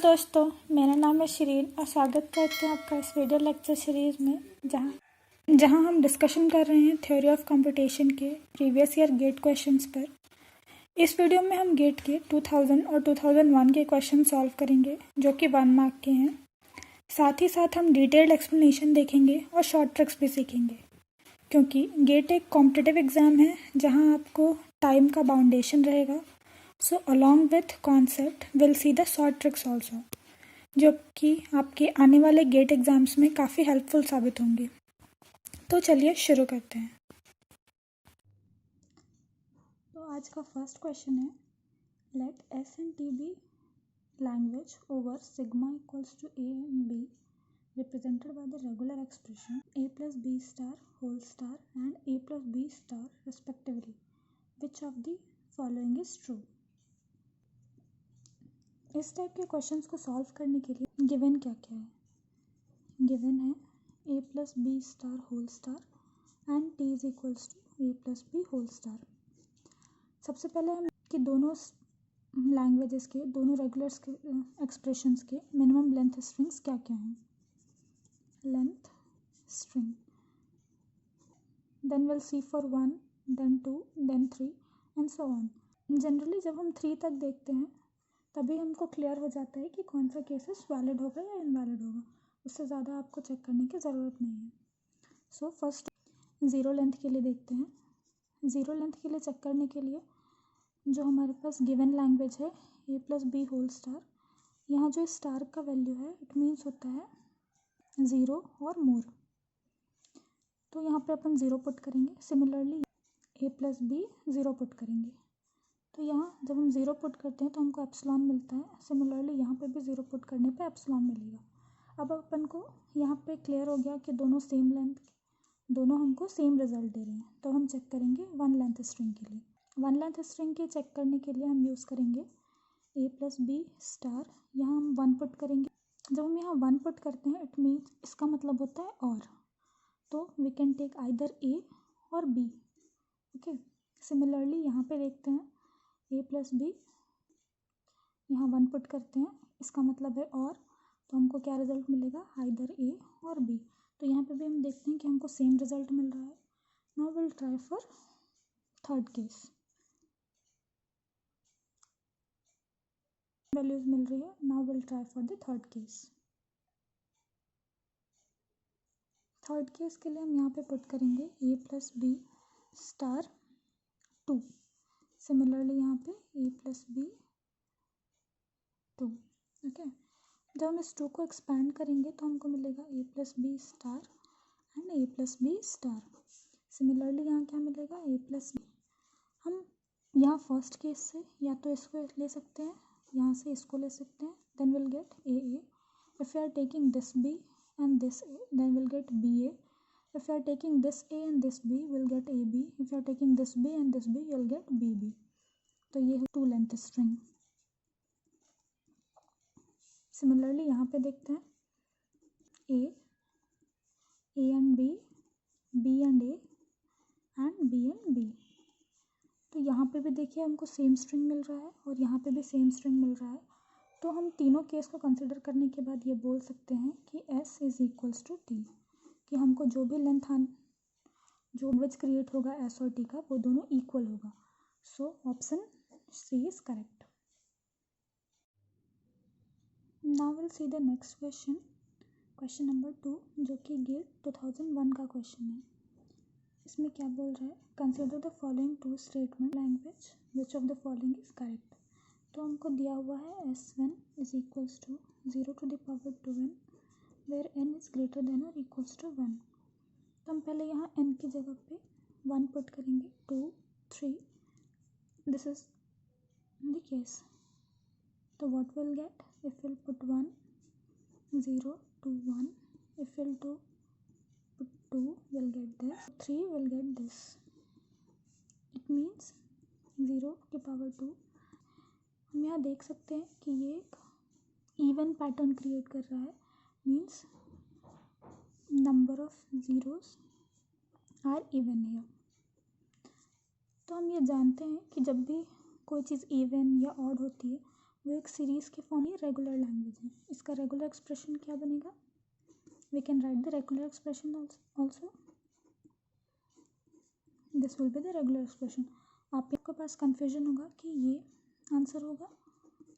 दोस्तों, मेरा नाम है शिरीन और स्वागत करते हैं आपका इस वीडियो लेक्चर सीरीज़ में जहां हम डिस्कशन कर रहे हैं थ्योरी ऑफ कंप्यूटेशन के प्रीवियस ईयर गेट क्वेश्चंस पर। इस वीडियो में हम गेट के 2000 और 2001 के क्वेश्चन सॉल्व करेंगे जो कि 1 मार्क के हैं। साथ ही साथ हम डिटेल्ड एक्सप्लेनेशन देखेंगे और शॉर्ट ट्रिक्स भी सीखेंगे, क्योंकि गेट एक कॉम्पिटिटिव एग्ज़ाम है जहाँ आपको टाइम का बाउंडेशन रहेगा। So along with concept, we'll see the short tricks also, जो कि आपके आने वाले गेट एग्ज़ाम्स में काफ़ी हेल्पफुल साबित होंगे। तो चलिए शुरू करते हैं। तो आज का फर्स्ट क्वेश्चन है, let S and T be language over sigma equals to A and B represented by the regular expression a plus b star whole star and a plus b star respectively. Which of the following is true? इस type के questions को solve करने के लिए given क्या क्या है? Given है a plus B star whole star and t is equals to a plus B whole star. सबसे पहले हम कि दोनों लैंग्वेजेस के दोनों रेगुलर्स के एक्सप्रेशंस के मिनिमम लेंथ स्ट्रिंग्स क्या क्या हैं? Length string, then we'll see for 1, then 2, then 3 and so on. Generally जब हम 3 तक देखते हैं तभी हमको क्लियर हो जाता है कि कौन सा केसेस वैलिड होगा या इनवैलिड होगा। उससे ज़्यादा आपको चेक करने की ज़रूरत नहीं है। सो फर्स्ट ज़ीरो लेंथ के लिए देखते हैं। ज़ीरो लेंथ के लिए चेक करने के लिए जो हमारे पास गिवन लैंग्वेज है ए प्लस बी होल स्टार, यहाँ जो स्टार का वैल्यू है इट मीन्स होता है 0 और मोर। तो यहाँ पे अपन 0 पुट करेंगे। सिमिलरली ए प्लस बी 0 पुट करेंगे। तो यहाँ जब हम 0 पुट करते हैं तो हमको एप्सिलॉन मिलता है। सिमिलरली यहाँ पे भी 0 पुट करने पे एप्सिलॉन मिलेगा। अब अपन को यहाँ पे क्लियर हो गया कि दोनों सेम लेंथ, दोनों हमको सेम रिजल्ट दे रहे हैं। तो हम चेक करेंगे वन लेंथ स्ट्रिंग के लिए। वन लेंथ स्ट्रिंग के चेक करने के लिए हम यूज़ करेंगे ए प्लस बी स्टार। यहाँ हम 1 पुट करेंगे। जब हम यहाँ 1 पुट करते हैं इट मीन्स इसका मतलब होता है और। तो वी कैन टेक आइदर ए और बी। ओके, सिमिलरली यहाँ पे देखते हैं ए प्लस बी, यहाँ 1 पुट करते हैं, इसका मतलब है और। तो हमको क्या रिजल्ट मिलेगा? आइदर ए और बी। तो यहाँ पे भी हम देखते हैं कि हमको सेम रिजल्ट मिल रहा है। Now will try for third case. Values मिल रही है। Now will try for the third case. Third case के लिए हम यहाँ पे पुट करेंगे A plus B star 2। Similarly यहाँ पे ए प्लस बी 2। ओके, जब हम इस 2 को एक्सपैंड करेंगे तो हमको मिलेगा A plus B star and A plus B star. Similarly यहाँ क्या मिलेगा? A plus B. हम यहाँ फर्स्ट केस से या तो इसको ले सकते हैं, यहाँ से इसको ले सकते हैं, then we'll get A A. If you are taking this B and this A then we'll get B A. If you are taking this A and this B we'll get A B. If you are taking this B and this B we'll get B B. तो ये है 2 length string. Similarly यहाँ पे देखते हैं A and B and A and B and B. तो यहाँ पे भी देखिए हमको सेम स्ट्रिंग मिल रहा है और यहाँ पे भी सेम स्ट्रिंग मिल रहा है। तो हम तीनों केस को कंसिडर करने के बाद ये बोल सकते हैं कि S is equals to T, कि हमको जो भी लेंथ जो लैंग्वेज क्रिएट होगा S और T का वो दोनों इक्वल होगा। So option C is correct. Now we'll see the next question, question number 2, जो कि गेट 2001 का क्वेश्चन है। इसमें क्या बोल रहा है? Consider the following 2 statement language which of the following is correct. तो हमको दिया हुआ है S1 is equals to 0 to the power 2n where n is greater than और इक्वल्स टू 1। तो हम पहले यहाँ n की जगह पे 1 पुट करेंगे, 2, 3, दिस इज द केस। तो what will get? If will put 1, 0, 2, 1, if will do 2 will get this, 3 will get this. It means 0 की पावर 2। हम यहाँ देख सकते हैं कि ये एक इवन पैटर्न क्रिएट कर रहा है। Means number of zeros are even here. तो हम ये जानते हैं कि जब भी कोई चीज़ इवन या ऑड होती है वो एक सीरीज़ के फॉर्म में रेगुलर लैंग्वेज है। इसका रेगुलर एक्सप्रेशन क्या बनेगा? We can write the regular expression also. This will be the regular expression. आपके पास कन्फ्यूजन होगा कि ये आंसर होगा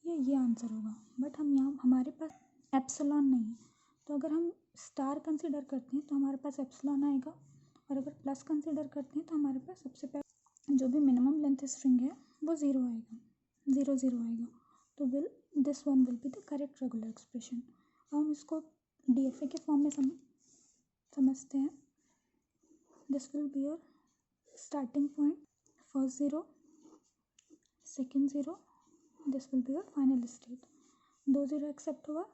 या ये आंसर होगा, बट हम यहाँ हमारे पास एप्सिलॉन नहीं है, तो अगर हम स्टार कंसीडर करते हैं तो हमारे पास एप्सिलॉन आएगा, और अगर प्लस कंसीडर करते हैं तो हमारे पास सबसे पहले जो भी मिनिमम लेंथ स्ट्रिंग है वो 0 आएगा, 0 0 आएगा। तो this one will be the correct regular expression. अब हम इसको DFA के फॉर्म में समझते हैं। This will be your starting point, first 0, second 0, this will be your final state. 2 0 accept हुआ।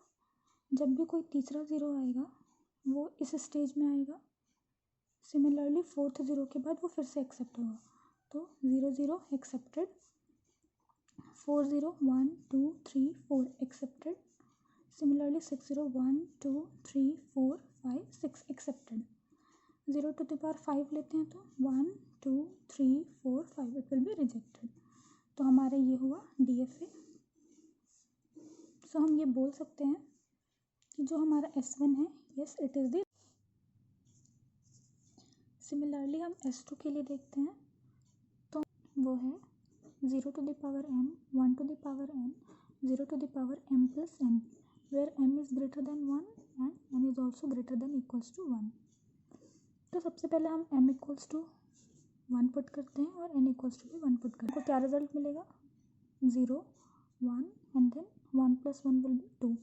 जब भी कोई तीसरा 0 आएगा वो इस स्टेज में आएगा। सिमिलरली फोर्थ 0 के बाद वो फिर से एक्सेप्ट होगा, तो 0 0 accepted, 4 0 1 2 3 4 accepted, similarly 6 0 1 2 3 4 5 6 accepted. 0 to the power 5 लेते हैं तो 1 2 3 4 5 इट विल बी रिजेक्टेड। तो हमारा ये हुआ DFA। सो हम ये बोल सकते हैं कि जो हमारा S1 है, yes it is the. Similarly हम S2 के लिए देखते हैं तो वो है 0 to the power m, 1 to the power n, 0 to the power m plus n, where m is greater than 1 and n is also greater than equals to 1। तो सबसे पहले हम m equals to 1 पुट करते हैं और n equals to भी 1 put करते हैं। तो क्या रिजल्ट मिलेगा? 0 1 and then 1 plus 1 will be 2।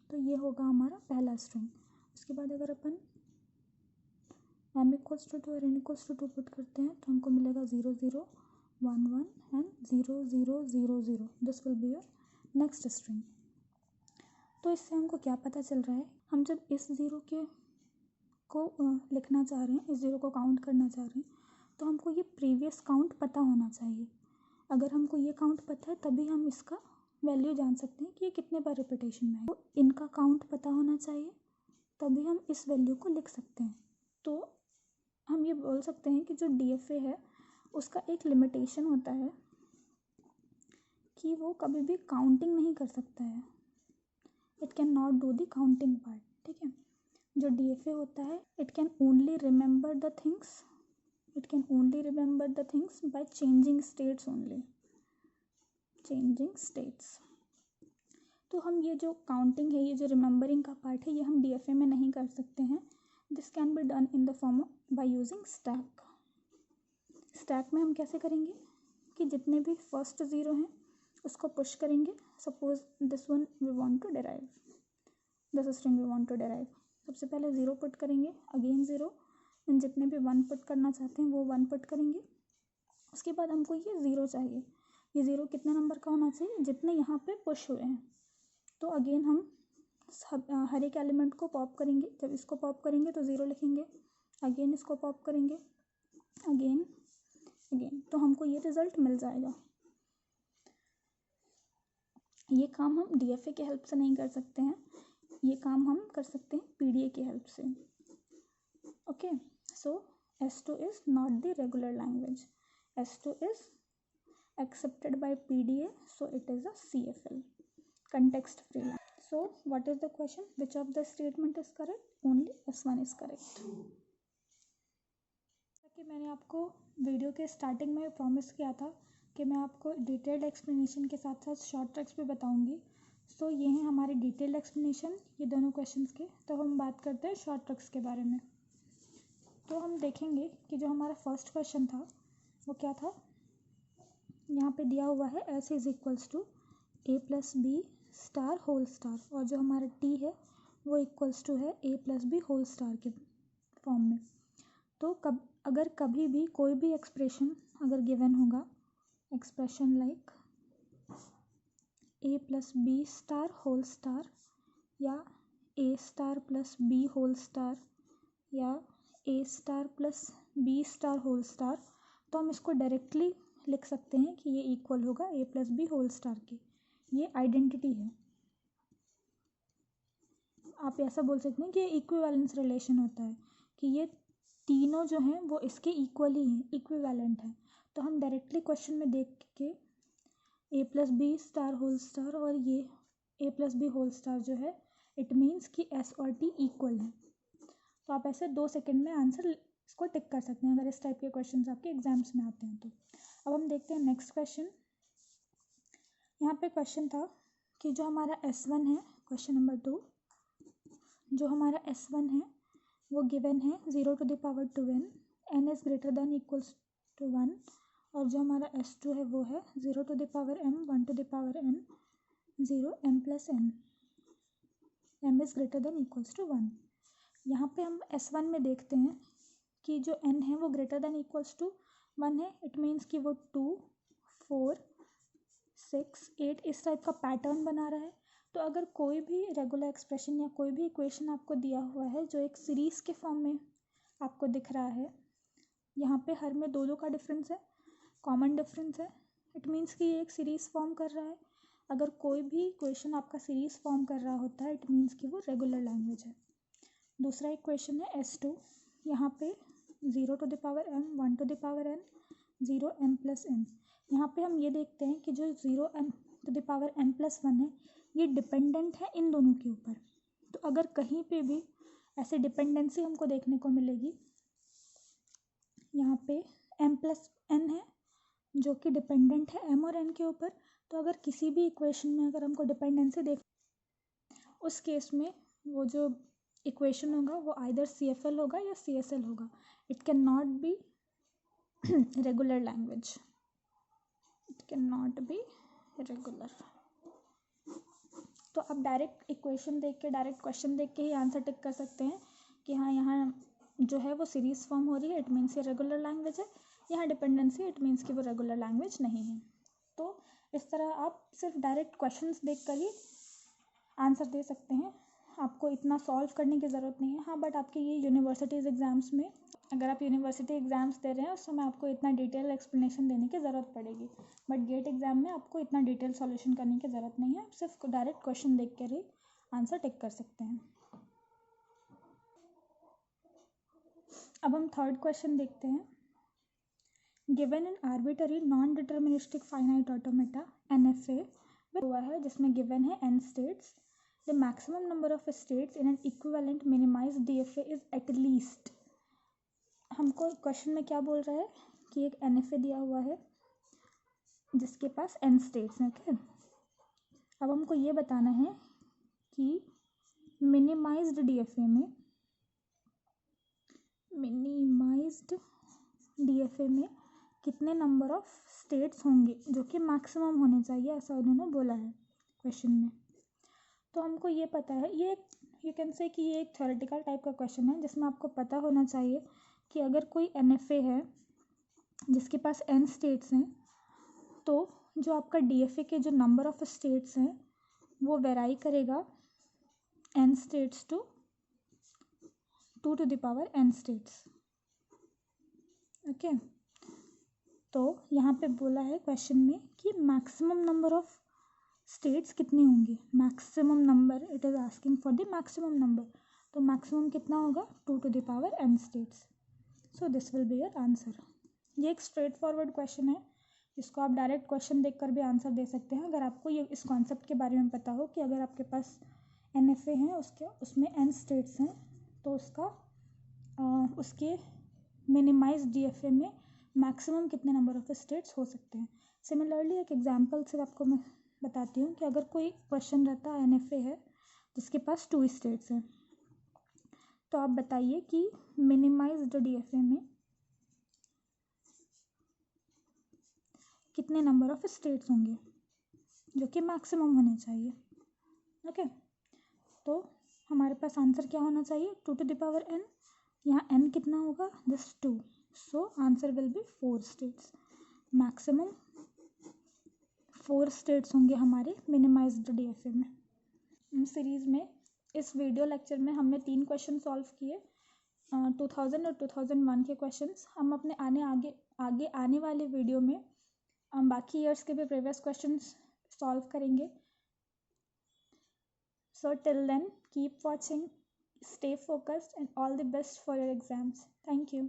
तो ये होगा हमारा पहला स्ट्रिंग। उसके बाद अगर अपन m equals to 2 और n equals to 2 पुट करते हैं तो हमको मिलेगा 0 0 1 1 and 0 0 0 0। This will be your next string. तो इससे हमको क्या पता चल रहा है? हम जब इस 0 को लिखना चाह रहे हैं, इस 0 को काउंट करना चाह रहे हैं, तो हमको ये प्रीवियस काउंट पता होना चाहिए। अगर हमको ये काउंट पता है तभी हम इसका वैल्यू जान सकते हैं कि ये कितने बार रिपीटेशन में है। तो इनका काउंट पता होना चाहिए तभी हम इस वैल्यू को लिख सकते हैं। तो हम ये बोल सकते हैं कि जो DFA है उसका एक लिमिटेशन होता है कि वो कभी भी काउंटिंग नहीं कर सकता है। It can not do the counting part, ठीक है। जो DFA होता है it can only remember the things, it can only remember the things by changing states only, changing states. तो हम ये जो काउंटिंग है, ये जो रिमेंबरिंग का पार्ट है, ये हम DFA में नहीं कर सकते हैं। This can be done in the form by using stack. Stack में हम कैसे करेंगे कि जितने भी फर्स्ट 0 हैं उसको पुश करेंगे। Suppose this one we want to derive, this string we want to derive. सबसे पहले 0 पुट करेंगे, अगेन 0, एंड जितने भी 1 पुट करना चाहते हैं वो 1 पुट करेंगे। उसके बाद हमको ये 0 चाहिए। ये 0 कितने नंबर का होना चाहिए? जितने यहाँ पे पुश हुए हैं। तो अगेन हम हर एक एलिमेंट को पॉप करेंगे। जब इसको पॉप करेंगे तो 0 लिखेंगे, अगेन इसको पॉप करेंगे, अगेन अगेन, तो हमको ये रिज़ल्ट मिल जाएगा। ये काम हम DFA के हेल्प से नहीं कर सकते हैं, ये काम हम कर सकते हैं PDA की हेल्प से। Okay, so S2 is not the regular language, S2 is accepted by PDA, so it is a CFL, context free language. So what is the question? Which of the statement is correct? Only S1 is correct. कि मैंने आपको video के starting में promise किया था कि मैं आपको डिटेल्ड एक्सप्लेनेशन के साथ साथ शॉर्ट ट्रिक्स भी बताऊंगी। सो ये हैं हमारे डिटेल्ड एक्सप्लेनेशन, ये दोनों क्वेश्चंस के। तो हम बात करते हैं शॉर्ट ट्रिक्स के बारे में। तो हम देखेंगे कि जो हमारा फर्स्ट क्वेश्चन था वो क्या था। यहाँ पे दिया हुआ है S is equals to A plus B star whole star, और जो हमारा T है वो इक्वल्स टू है A plus B whole star के फॉर्म में। तो अगर कभी भी कोई भी एक्सप्रेशन अगर गिवन होगा, expression like A plus B star whole star, या A star plus B whole star, या A star plus B star whole star, तो हम इसको डायरेक्टली लिख सकते हैं कि ये इक्वल होगा A plus B whole star के। ये आइडेंटिटी है। आप ऐसा बोल सकते हैं कि ये इक्विवेलेंस रिलेशन होता है कि ये तीनों जो हैं वो इसके इक्वल ही हैं, इक्विवेलेंट हैं। तो हम डायरेक्टली क्वेश्चन में देख के A plus B star whole star और ये A plus B whole star जो है, इट मीन्स कि एस और टी इक्वल है। तो आप ऐसे 2 सेकेंड में आंसर इसको टिक कर सकते हैं अगर इस टाइप के क्वेश्चन आपके एग्जाम्स में आते हैं तो। अब हम देखते हैं नेक्स्ट क्वेश्चन। यहाँ पे क्वेश्चन था कि जो हमारा S1 है, क्वेश्चन नंबर 2, जो हमारा S1 है वो गिवन है 0 to the power 2n, n is greater than equals to 1, और जो हमारा S2 है वो है 0 to the power m 1 to the power n 0 m plus n, m is greater than equals to 1। यहाँ पे हम S1 में देखते हैं कि जो n है वो ग्रेटर देन इक्वल्स टू 1 है, इट मीन्स कि वो 2 4 6 8 इस टाइप का पैटर्न बना रहा है। तो अगर कोई भी रेगुलर एक्सप्रेशन या कोई भी इक्वेशन आपको दिया हुआ है जो एक सीरीज़ के फॉर्म में आपको दिख रहा है, यहाँ पे हर में 2 का डिफरेंस है, कॉमन डिफरेंस है, इट मीन्स कि ये एक सीरीज़ फॉर्म कर रहा है। अगर कोई भी इक्वेशन आपका सीरीज़ फॉर्म कर रहा होता है, इट मीन्स कि वो रेगुलर लैंग्वेज है। दूसरा इक्वेशन है S2, यहाँ पे 0 to the power m 1 to the power n 0 m plus n। यहाँ पे हम ये देखते हैं कि जो 0 m to the power n plus 1 है ये डिपेंडेंट है इन दोनों के ऊपर। तो अगर कहीं पे भी ऐसे डिपेंडेंसी हमको देखने को मिलेगी, यहाँ पे m plus n है जो कि डिपेंडेंट है m और n के ऊपर, तो अगर किसी भी इक्वेशन में अगर हमको डिपेंडेंसी देख, उस केस में वो जो इक्वेशन होगा वो आइदर CFL होगा या CSL होगा। It can not be regular language, it can not be regular. तो आप डायरेक्ट इक्वेशन देख के, डायरेक्ट क्वेश्चन देख के ही आंसर टिक कर सकते हैं कि हाँ यहाँ जो है वो सीरीज़ फॉर्म हो रही है, इट मीन्स ये रेगुलर लैंग्वेज है, यहाँ डिपेंडेंसी इट मीन्स कि वो रेगुलर लैंग्वेज नहीं है। तो इस तरह आप सिर्फ डायरेक्ट क्वेश्चंस देख कर ही आंसर दे सकते हैं, आपको इतना सॉल्व करने की ज़रूरत नहीं है। हाँ, बट आपके ये यूनिवर्सिटीज़ एग्ज़ाम्स में, अगर आप यूनिवर्सिटी एग्ज़ाम्स दे रहे हैं उस समय आपको इतना डिटेल एक्सप्लेनेशन देने की ज़रूरत पड़ेगी, बट गेट एग्ज़ाम में आपको इतना डिटेल सॉल्यूशन करने की ज़रूरत नहीं है, आप सिर्फ डायरेक्ट क्वेश्चन देख कर ही आंसर टिक कर सकते हैं। अब हम थर्ड क्वेश्चन देखते हैं। Given an arbitrary non deterministic finite automata NFA हुआ है जिसमें गिवन है n states, the maximum number of states in an equivalent minimised DFA is at least. हमको क्वेश्चन में क्या बोल रहा है कि एक NFA दिया हुआ है जिसके पास n स्टेट्स हैं। ओके, अब हमको ये बताना है कि मिनिमाइज्ड DFA में कितने नंबर ऑफ स्टेट्स होंगे जो कि मैक्सिमम होने चाहिए, ऐसा उन्होंने बोला है क्वेश्चन में। तो हमको ये पता है, ये यू कैन से कि ये एक थ्योरेटिकल टाइप का क्वेश्चन है जिसमें आपको पता होना चाहिए कि अगर कोई NFA है जिसके पास n स्टेट्स हैं, तो जो आपका DFA के जो नंबर ऑफ स्टेट्स हैं वो वेराई करेगा n states to 2 to the power n states. Okay, तो यहाँ पे बोला है क्वेश्चन में कि मैक्सिमम नंबर ऑफ स्टेट्स कितनी होंगी, maximum number, it is asking for the maximum number. तो मैक्सिमम कितना होगा 2 to the power n states. So this will be your answer. ये एक स्ट्रेट फॉरवर्ड क्वेश्चन है जिसको आप डायरेक्ट क्वेश्चन देखकर भी आंसर दे सकते हैं अगर आपको ये इस कॉन्सेप्ट के बारे में पता हो कि अगर आपके पास NFA है उसमें n स्टेट्स हैं तो उसके मिनिमाइज DFA में मैक्सिमम कितने नंबर ऑफ स्टेट्स हो सकते हैं। सिमिलरली एक एग्जांपल से आपको मैं बताती हूँ कि अगर कोई क्वेश्चन रहता है NFA है जिसके पास 2 स्टेट्स हैं, तो आप बताइए कि मिनिमाइज्ड DFA में कितने नंबर ऑफ स्टेट्स होंगे जो कि मैक्सिमम होने चाहिए। ओके, तो हमारे पास आंसर क्या होना चाहिए 2 to the power n, यहाँ n कितना होगा just 2, so answer will be 4 states. Maximum 4 states होंगे हमारे मिनिमाइज्ड DFA में। सीरीज़ में इस वीडियो लेक्चर में हमने 3 क्वेश्चन सॉल्व किए, 2000 और 2001 के क्वेश्चंस। हम अपने आगे आने वाले वीडियो में हम बाकी ईयर्स के भी प्रीवियस क्वेश्चंस सॉल्व करेंगे। So till then, keep watching, stay focused, and all the best for your exams. Thank you.